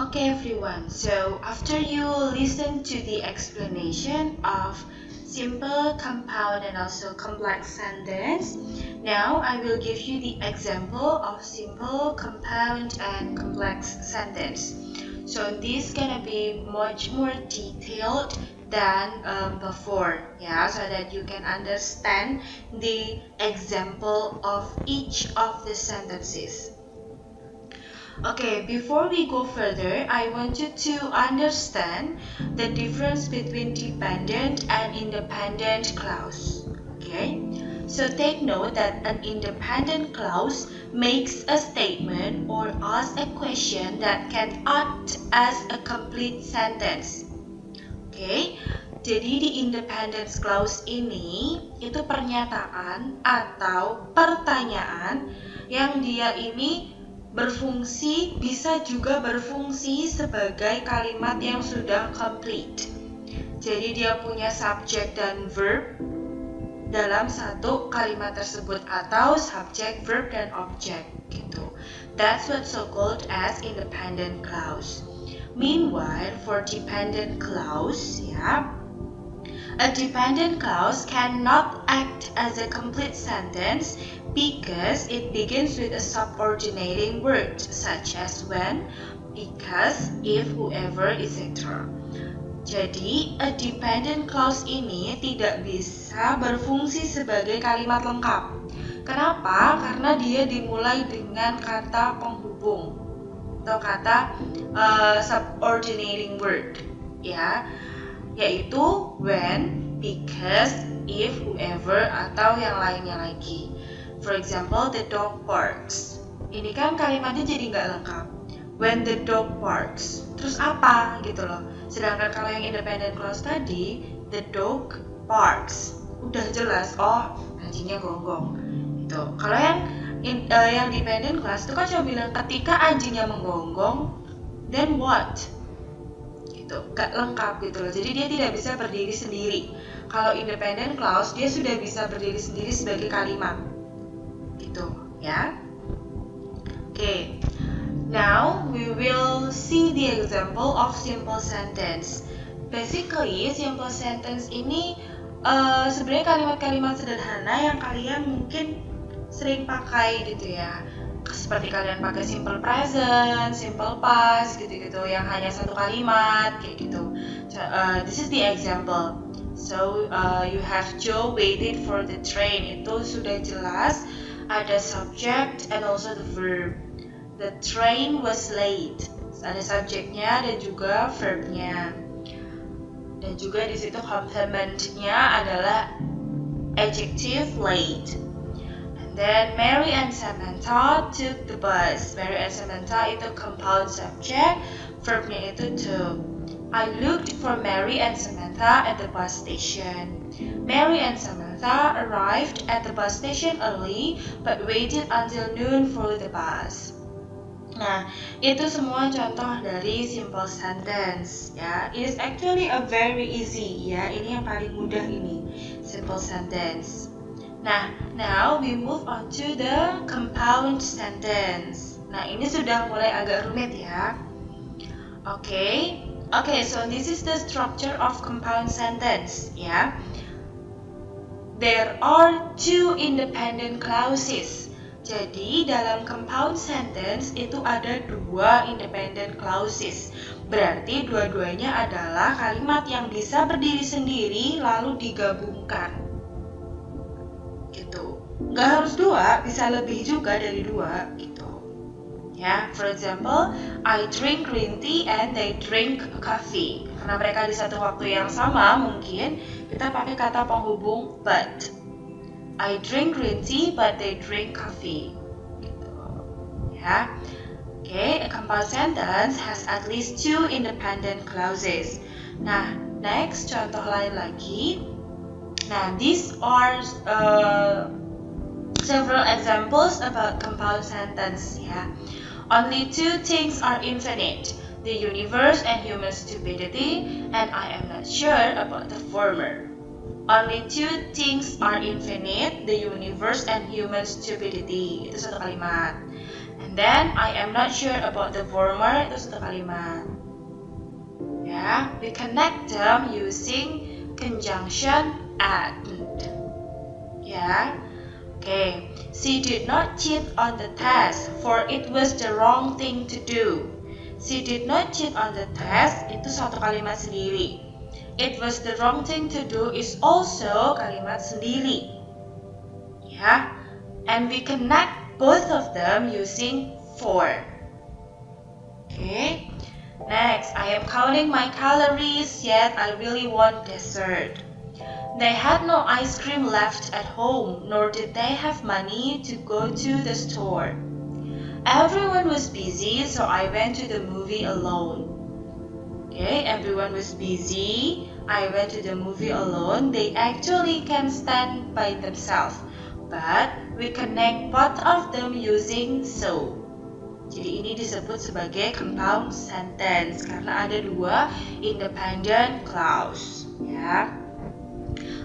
Okay everyone, so after you listen to the explanation of simple, compound and also complex sentence, now I will give you the example of simple, compound and complex sentence. So this gonna be much more detailed than before, so that you can understand the example of each of the sentences. Okay, before we go further, I want you to understand the difference between dependent and independent clause. Okay, so take note that an independent clause makes a statement or asks a question that can act as a complete sentence. Okay, jadi di independence clause ini itu pernyataan atau pertanyaan yang dia ini bisa juga berfungsi sebagai kalimat yang sudah complete. Jadi dia punya subject dan verb dalam satu kalimat tersebut atau subject, verb, dan object gitu. That's what's so called as independent clause. Meanwhile, for dependent clause, a dependent clause cannot act as a complete sentence because it begins with a subordinating word such as when, because, if, whoever, etc. Jadi, a dependent clause ini tidak bisa berfungsi sebagai kalimat lengkap. Kenapa? Karena dia dimulai dengan kata penghubung atau kata subordinating word, yaitu when, because, if, whoever, atau yang lainnya lagi. For example, the dog barks. Ini kan kalimatnya jadi nggak lengkap. When the dog barks, terus apa gitu loh. Sedangkan kalau yang independent clause tadi, the dog barks, udah jelas. Oh, anjingnya gonggong. Gitu. Kalau yang dependent clause itu kan cuma bilang ketika anjingnya menggonggong, then what? Gitu, nggak lengkap gitu loh. Jadi dia tidak bisa berdiri sendiri. Kalau independent clause dia sudah bisa berdiri sendiri sebagai kalimat. Gitu, ya. Okay. Now we will see the example of simple sentence. Basically, simple sentence ini sebenarnya kalimat-kalimat sederhana yang kalian mungkin sering pakai gitu ya. Seperti kalian pakai simple present, simple past gitu-gitu yang hanya satu kalimat kayak gitu. This is the example. So you have Joe waited for the train. Itu sudah jelas. Ada subject and also the verb. The train was late. Ada subjeknya dan juga verbnya. Dan juga di situ complementnya adalah adjective late. And then Mary and Samantha took the bus. Mary and Samantha itu compound subject, verbnya itu took. I looked for Mary and Samantha at the bus station. Mary and Samantha arrived at the bus station early but waited until noon for the bus. Nah, itu semua contoh dari simple sentence ya. It is actually a very easy ya. Ini yang paling mudah ini, simple sentence. Nah, now we move on to the compound sentence. Nah, ini sudah mulai agak rumit ya. Okay, so this is the structure of compound sentence ya. There are two independent clauses. Jadi dalam compound sentence itu ada dua independent clauses. Berarti dua-duanya adalah kalimat yang bisa berdiri sendiri lalu digabungkan. Gitu. Nggak harus dua, bisa lebih juga dari dua gitu. Ya, for example, I drink green tea and they drink coffee. Karena mereka di satu waktu yang sama, mungkin kita pakai kata penghubung but. I drink green tea but they drink coffee. Gitu. Ya. Okay, a compound sentence has at least two independent clauses. Nah, next contoh lain lagi. Nah, these are several examples about compound sentence ya. Only two things are infinite, the universe and human stupidity, and I am not sure about the former. Only two things are infinite, the universe and human stupidity. Itu satu kalimat. And And then I am not sure about the former, itu satu kalimat. Ya, we connect them using conjunction and. Ya, okay. She did not cheat on the test, for it was the wrong thing to do. She did not cheat on the test, itu satu kalimat sendiri. It was the wrong thing to do is also kalimat sendiri. Ya, and we connect both of them using for. Okay. Next, I am counting my calories, yet I really want dessert. They had no ice cream left at home, nor did they have money to go to the store. Everyone was busy, so I went to the movie alone. Okay, everyone was busy. I went to the movie alone. They actually can stand by themselves, but we connect both of them using so. Jadi ini disebut sebagai compound sentence karena ada dua independent clause. Ya.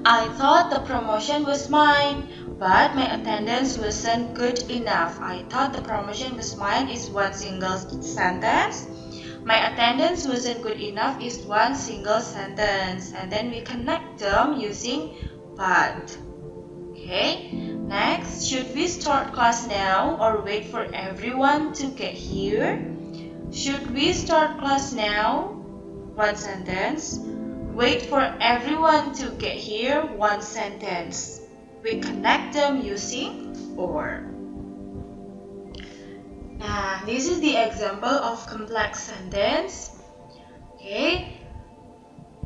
I thought the promotion was mine, but my attendance wasn't good enough. I thought the promotion was mine is one single sentence. My attendance wasn't good enough is one single sentence. And then we connect them using but. Okay, next, should we start class now or wait for everyone to get here? Should we start class now? One sentence. Wait for everyone to get here, one sentence. We connect them using or. Nah, this is the example of complex sentence. Okay,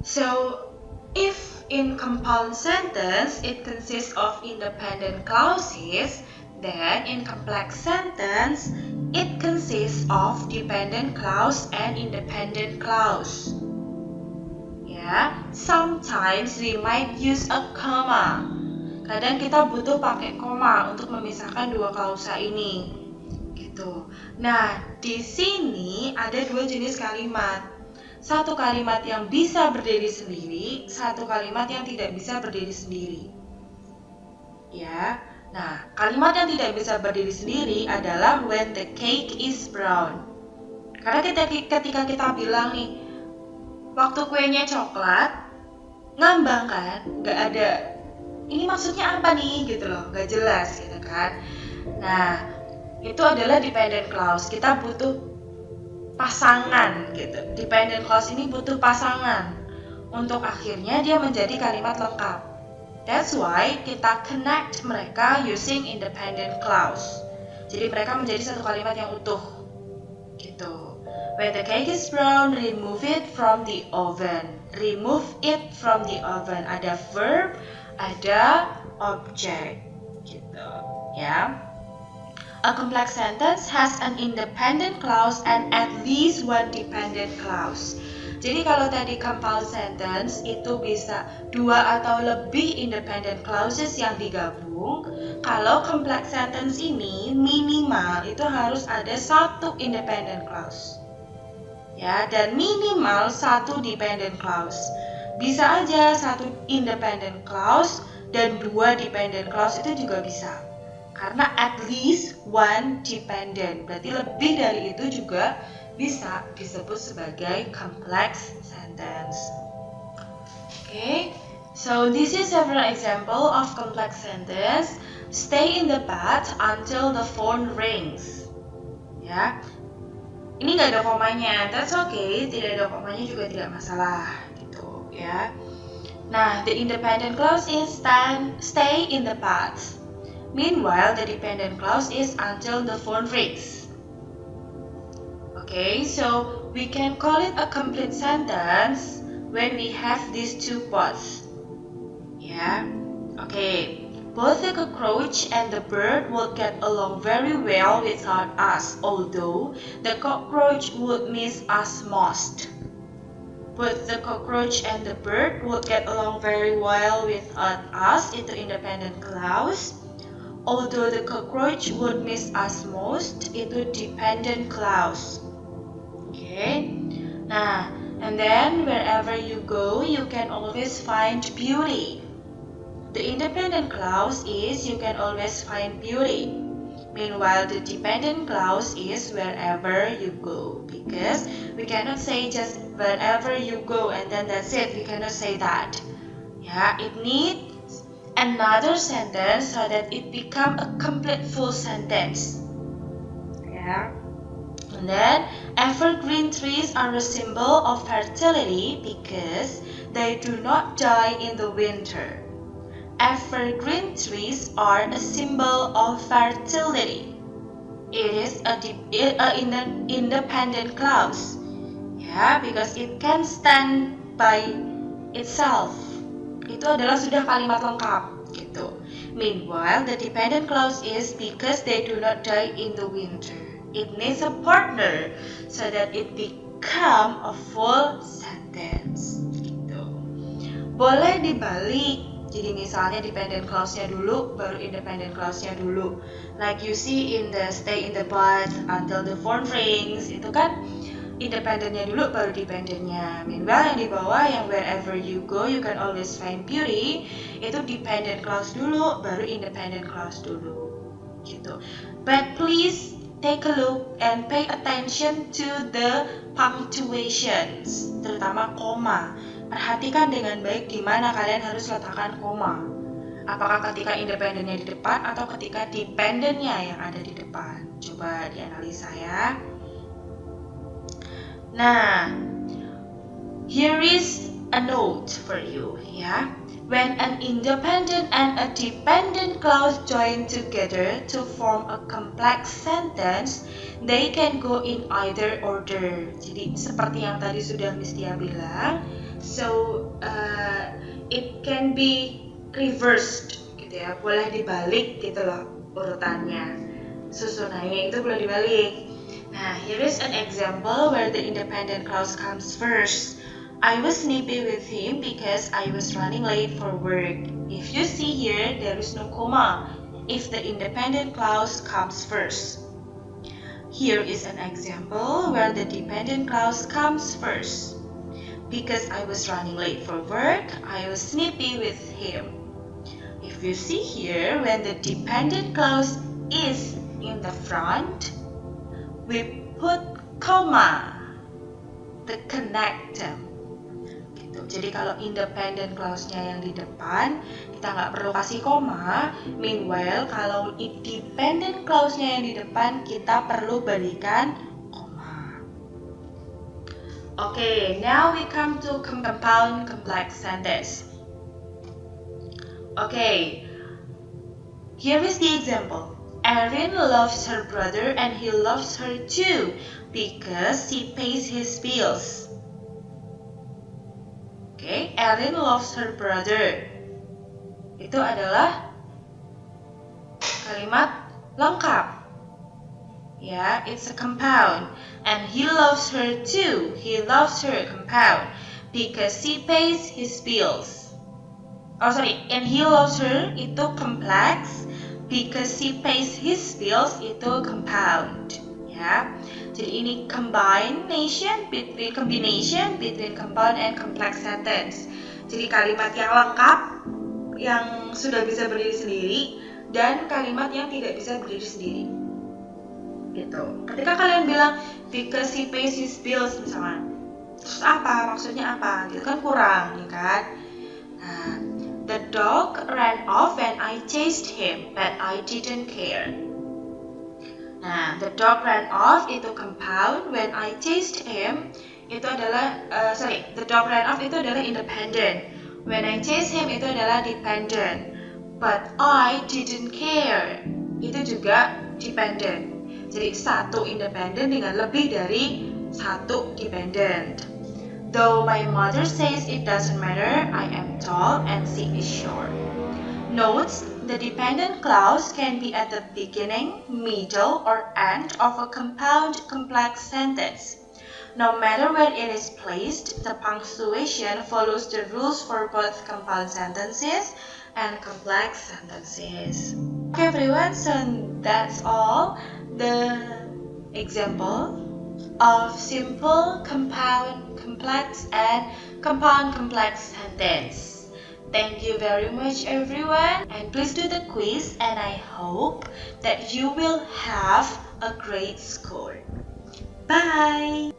so if in compound sentence it consists of independent clauses, then in complex sentence it consists of dependent clause and independent clause. Ya, sometimes we might use a comma. Kadang kita butuh pakai koma untuk memisahkan dua klausa ini. Gitu. Nah, di sini ada dua jenis kalimat. Satu kalimat yang bisa berdiri sendiri, satu kalimat yang tidak bisa berdiri sendiri. Ya. Nah, kalimat yang tidak bisa berdiri sendiri adalah when the cake is brown. Karena ketika kita bilang nih, waktu kuenya coklat, ngambang kan, nggak ada. Ini maksudnya apa nih, gitu loh, nggak jelas, gitu kan. Nah, itu adalah dependent clause. Kita butuh pasangan, gitu. Dependent clause ini butuh pasangan untuk akhirnya dia menjadi kalimat lengkap. That's why kita connect mereka using independent clause. Jadi mereka menjadi satu kalimat yang utuh, gitu. When the cake is brown, remove it from the oven. Remove it from the oven. Ada verb, ada object, gitu, ya. A complex sentence has an independent clause and at least one dependent clause. Jadi kalau tadi compound sentence itu bisa dua atau lebih independent clauses yang digabung. Kalau complex sentence ini minimal itu harus ada satu independent clause. Ya, dan minimal satu dependent clause. Bisa aja satu independent clause dan dua dependent clause itu juga bisa. Karena at least one dependent, berarti lebih dari itu juga bisa disebut sebagai complex sentence. Okay, so this is several example of complex sentence. Stay in the bed until the phone rings. Ya. Ini nggak ada komanya, that's okay. Tidak ada komanya juga tidak masalah, gitu ya. Nah, the independent clause is stay in the past. Meanwhile, the dependent clause is until the phone rings. Okay, so we can call it a complete sentence when we have these two parts. Yeah. Okay. Both the cockroach and the bird would get along very well without us, although the cockroach would miss us most. Both the cockroach and the bird would get along very well without us, itu independent clause. Although the cockroach would miss us most, itu dependent clause. Okay. Nah, and then wherever you go, you can always find beauty. The independent clause is you can always find beauty. Meanwhile, the dependent clause is wherever you go, because we cannot say just wherever you go and then that's it. We cannot say that. Yeah, it needs another sentence so that it become a complete full sentence. Yeah. And then evergreen trees are a symbol of fertility because they do not die in the winter. Evergreen trees are a symbol of fertility. It is an independent clause. Yeah, because it can stand by itself. Itu adalah sudah kalimat lengkap gitu. Meanwhile, the dependent clause is because they do not die in the winter. It needs a partner so that it become a full sentence gitu. Boleh dibalik. Jadi misalnya dependent clause-nya dulu, baru independent clause-nya dulu. Like you see in the stay in the bus until the phone rings, itu kan independentnya dulu, baru dependentnya. Meanwhile yang di bawah, yang wherever you go, you can always find beauty, itu dependent clause dulu, baru independent clause dulu. Gitu. But please take a look and pay attention to the punctuations, terutama koma. Perhatikan dengan baik di mana kalian harus letakkan koma. Apakah ketika independennya di depan atau ketika dependennya yang ada di depan. Coba dianalisa ya. Nah, here is a note for you ya. When an independent and a dependent clause join together to form a complex sentence, they can go in either order. Jadi seperti yang tadi sudah Miss Tia bilang, so it can be reversed gitu ya, boleh dibalik gitu loh urutannya, susunannya itu boleh dibalik. Nah, here is an example where the independent clause comes first. I was snippy with him because I was running late for work. If you see here, there is no comma if the independent clause comes first. Here is an example where the dependent clause comes first. Because I was running late for work, I was snippy with him. If you see here, when the dependent clause is in the front, we put comma to connect them. Jadi kalau independent clause-nya yang di depan, kita nggak perlu kasih koma. Meanwhile, kalau dependent clause-nya yang di depan, kita perlu berikan koma. Okay, now we come to compound complex sentence. Okay, here is the example. Erin loves her brother and he loves her too because he pays his bills. Okay, Erin loves her brother. Itu adalah kalimat lengkap. Yeah, it's a compound. And he loves her too. He loves her, compound, because he pays his bills. Oh sorry, and he loves her itu complex, because he pays his bills itu compound. Ya, jadi ini combination between compound and complex sentence. Jadi kalimat yang lengkap yang sudah bisa berdiri sendiri dan kalimat yang tidak bisa berdiri sendiri. Gitu. Ketika kalian bilang because he pays his bills misalnya, terus apa? Maksudnya apa? Gitu kan kurang, ya kan? Nah, the dog ran off when I chased him, but I didn't care. Nah, the dog ran off itu compound, when I chased him itu adalah the dog ran off itu adalah independent, when I chased him itu adalah dependent, but I didn't care itu juga dependent. Jadi satu independent dengan lebih dari satu dependent. Though my mother says it doesn't matter, I am tall and she is short. Notes, the dependent clause can be at the beginning, middle, or end of a compound complex sentence. No matter where it is placed, the punctuation follows the rules for both compound sentences and complex sentences. Okay everyone, so that's all the example of simple, compound, complex, and compound complex sentence. Thank you very much everyone, and please do the quiz, and I hope that you will have a great score. Bye!